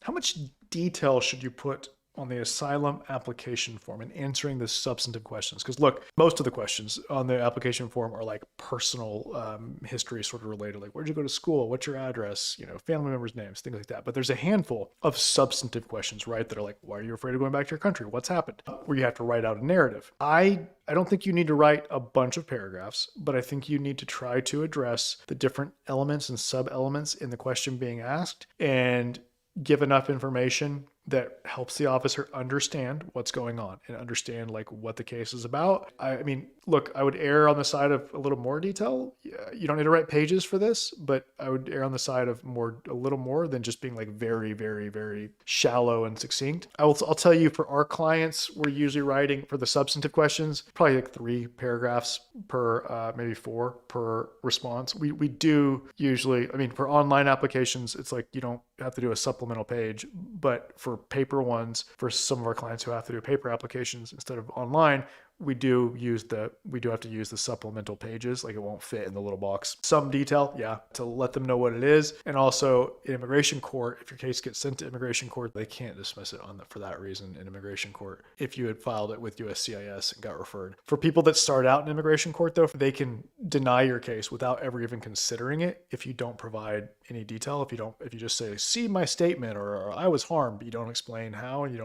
How much detail should you put on the asylum application form and answering the substantive questions? Because look, most of the questions on the application form are like personal history sort of related, like where'd you go to school, what's your address, family members' names, things like that. But there's a handful of substantive questions, right, that are like, why are you afraid of going back to your country, what's happened, where you have to write out a narrative. I don't think you need to write a bunch of paragraphs, but I think you need to try to address the different elements and sub elements in the question being asked and give enough information that helps the officer understand what's going on and understand like what the case is about. I mean, look, I would err on the side of a little more detail. You don't need to write pages for this, but I would err on the side of a little more than just being like very, very, very shallow and succinct. I'll tell you, for our clients, we're usually writing for the substantive questions, probably like 3 paragraphs per, maybe 4 per response. We do usually, I mean, for online applications, it's like you don't have to do a supplemental page, but for paper ones, for some of our clients who have to do paper applications instead of online, we do have to use the supplemental pages. Like it won't fit in the little box. Some detail, yeah, to let them know what it is. And also in immigration court, if your case gets sent to immigration court, they can't dismiss it for that reason in immigration court if you had filed it with USCIS and got referred. For people that start out in immigration court though, they can deny your case without ever even considering it if you don't provide any detail. If you just say, see my statement, or I was harmed, but you don't explain how, and you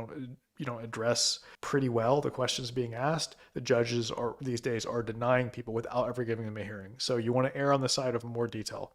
don't address pretty well the questions being asked, the judges are these days are denying people without ever giving them a hearing. So you want to err on the side of more detail.